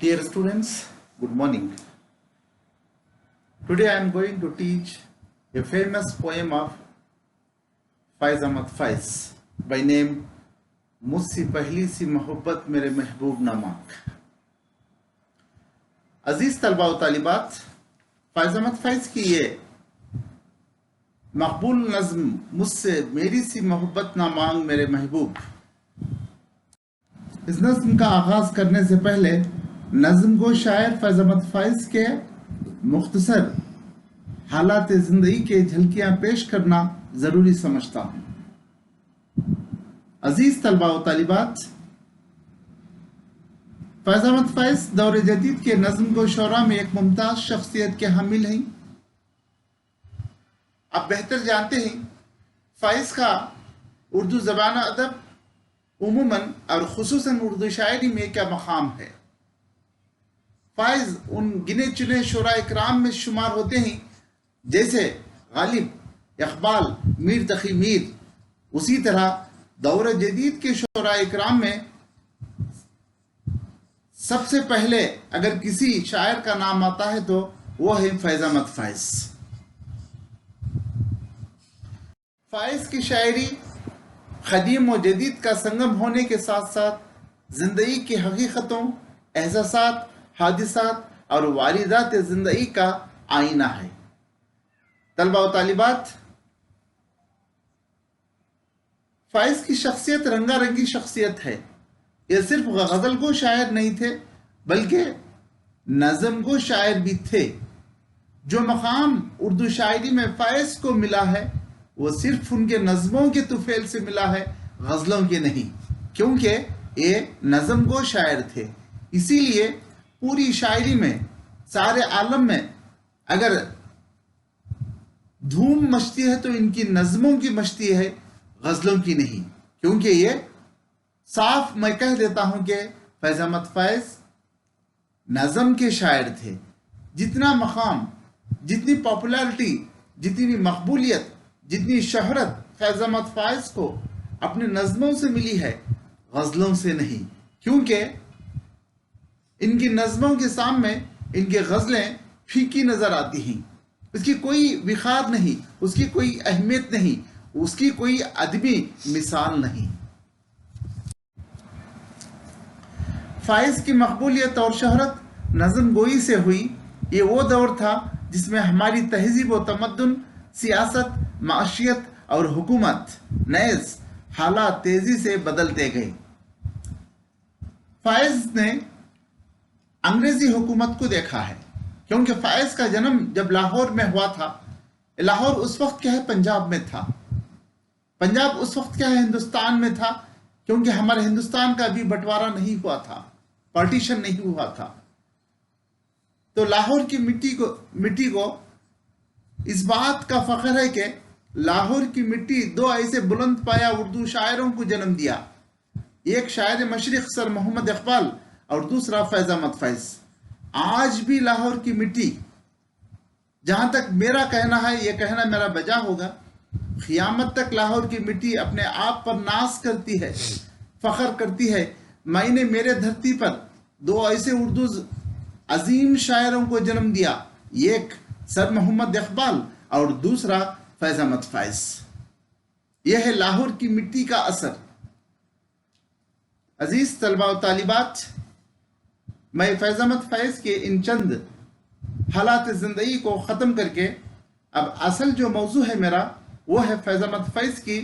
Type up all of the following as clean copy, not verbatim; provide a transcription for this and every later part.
Dear students, good morning. Today I am going to teach a famous poem of Faiz Ahmad Faiz by name मुझसे पहली सी मोहब्बत मेरे महबूब नामाक। अजीज तलबा व तालिबात, फैज़ अहमद फैज़ की ये मकबूल नज़्म मुझसे मेरी सी मोहब्बत ना मांग मेरे महबूब, इस नज़्म का आगाज करने से पहले नज़्म को शायर फैज़ अहमद फैज़ के मुख्तसर हालात ज़िंदगी के झलकियां पेश करना ज़रूरी समझता हूँ। अजीज तलबा व तालिबात, फैज़ अहमद फैज़ दौर जदीद के नज़्म को शोरा में एक मुमताज़ शख्सियत के हामिल हैं। आप बेहतर जानते हैं फैज़ का उर्दू ज़बान अदब उमूमन और खुसूसन उर्दू शायरी में क्या मकाम है। फैज़ उन गिने चुने शोरा इकराम में शुमार होते हैं जैसे गालिब, इकबाल, मीर तकी मीर। उसी तरह दौर जदीद के शोरा इकराम में सबसे पहले अगर किसी शायर का नाम आता है तो वो है फैज़ अहमद फैज़। फैज़ की शायरी क़दीम और जदीद का संगम होने के साथ साथ जिंदगी की हकीकतों, एहसासात, हादिसात और वारिदात जिंदगी का आईना है। तलबा व तालिबात, फैज़ की शख्सियत रंगारंगी शख्सियत है। ये सिर्फ गज़ल को शायर नहीं थे बल्कि नज़म को शायर भी थे। जो मकाम उर्दू शायरी में फैज़ को मिला है वो सिर्फ उनके नज़मों के तुफैल से मिला है, गज़लों के नहीं, क्योंकि ये नज़म गो शायर थे। इसीलिए पूरी शायरी में, सारे आलम में अगर धूम मचती है तो इनकी नज़मों की मचती है, गज़लों की नहीं। क्योंकि ये साफ मैं कह देता हूं कि फैज़ अहमद फैज़ नज़म के शायर थे। जितना मकाम, जितनी पॉपुलैरिटी, जितनी मकबूलियत, जितनी शहरत फैज़ अहमद फैज़ को अपने नज़मों से मिली है, गज़लों से नहीं। क्योंकि इनकी नज़मों के सामने इनकी गज़लें फीकी नज़र आती हैं। उसकी कोई विखार नहीं, उसकी कोई अहमियत नहीं, उसकी कोई अदबी मिसाल नहीं। फैज़ की मकबूलियत और शहरत नज़म गोई से हुई। ये वो दौर था जिसमें हमारी तहजीब व तमद्दुन, सियासत, माशियत और हुकूमत नेज़ हालात तेजी से बदलते गए। फैज़ ने अंग्रेजी हुकूमत को देखा है, क्योंकि फैज़ का जन्म जब लाहौर में हुआ था, लाहौर उस वक्त क्या है पंजाब में था। पंजाब उस वक्त क्या है हिंदुस्तान में था, क्योंकि हमारे हिंदुस्तान का अभी बंटवारा नहीं हुआ था, पार्टीशन नहीं हुआ था। तो लाहौर की मिट्टी को इस बात का फख्र है कि लाहौर की मिट्टी दो ऐसे बुलंद पाया उर्दू शायरों को जन्म दिया। एक शायर मशरिक सर मोहम्मद इकबाल और दूसरा फैज़ अहमद फैज़। आज भी लाहौर की मिट्टी, जहां तक मेरा कहना है, यह कहना मेरा बजा होगा, क़ियामत तक लाहौर की मिट्टी अपने आप पर नाज करती है, फख्र करती है, मैंने मेरे धरती पर दो ऐसे उर्दू अजीम शायरों को जन्म दिया, एक सर मोहम्मद इकबाल और दूसरा फैज़ अहमद फैज़। यह है लाहौर की मिट्टी का असर। अजीज तलबा व तालिबात, मैं फैज़ अहमद फैज़ के इन चंद हालात ज़िंदगी को ख़त्म करके अब असल जो मौजू है मेरा, वो है फैज़ अहमद फैज़ की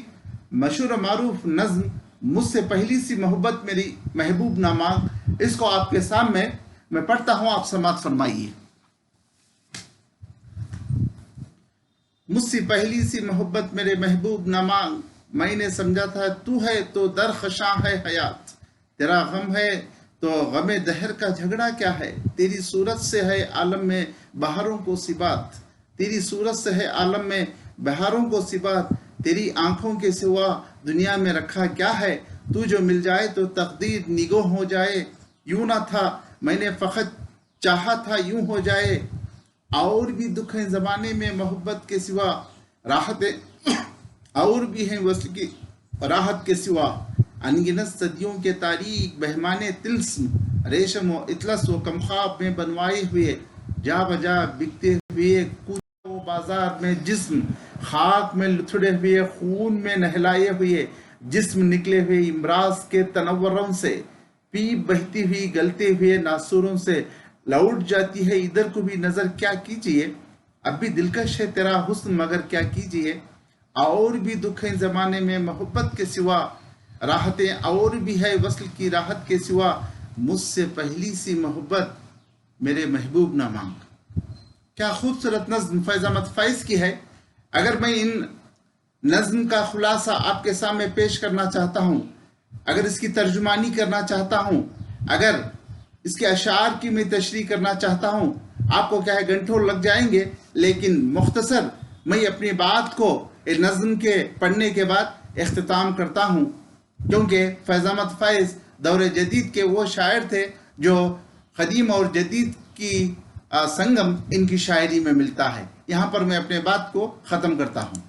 मशहूर मारूफ नज़्म मुझसे पहली सी मोहब्बत मेरी महबूब ना मांग। इसको आपके सामने मैं पढ़ता हूँ, आप समात फरमाइए। मुझसे पहली सी मोहब्बत मेरे महबूब ना मांग, मैंने समझा था तू है तो दरख़शां है हयात, तेरा गम है तो गमे दहर का झगड़ा क्या है, तेरी सूरत से है आलम में बहारों को सिबात, तेरी सूरत से है आलम में बहारों को सिबात, तेरी आंखों के सिवा दुनिया में रखा क्या है, तू जो मिल जाए तो तकदीर निगो हो जाए, यूं ना था मैंने फ़क़त चाहा था यूं हो जाए, और भी दुख हैं ज़माने में मोहब्बत के सिवा, राहतें और भी हैं वस्ल की राहत के सिवा, अनगिनत सदियों के तारीख बहमाने तिल्स्म रेशम व इतलस व कमखाब में बनवाए हुए जा बजा बिकते हुए कूचा वो बाजार में जिस्म खाक में लुथड़े हुए खून में नहलाए हुए जिस्म निकले हुए इमराज के तनव्वरों से पीप बहती हुई गलते हुए नासूरों से लौट जाती है इधर को भी नजर क्या कीजिए अब भी दिलकश है तेरा हुस्न मगर क्या कीजिए और भी दुख है जमाने में मोहब्बत के सिवा राहतें और भी है वस्ल की राहत के सिवा मुझसे पहली सी मोहब्बत मेरे महबूब ना मांग। क्या खूबसूरत नज्म फैज अहमद फैज की है। अगर मैं इन नज्म का खुलासा आपके सामने पेश करना चाहता हूँ, अगर इसकी तर्जुमानी करना चाहता हूँ, अगर इसके अशार की मैं तशरीह करना चाहता हूँ, आपको क्या है घंटों लग जाएंगे, लेकिन मुख्तसर मैं अपनी बात को इस नज्म के पढ़ने के बाद इख्तिताम करता हूँ, क्योंकि फैज अहमद फैज दौर जदीद के वो शायर थे जो कदीम और जदीद की संगम इनकी शायरी में मिलता है। यहाँ पर मैं अपने बात को ख़त्म करता हूँ।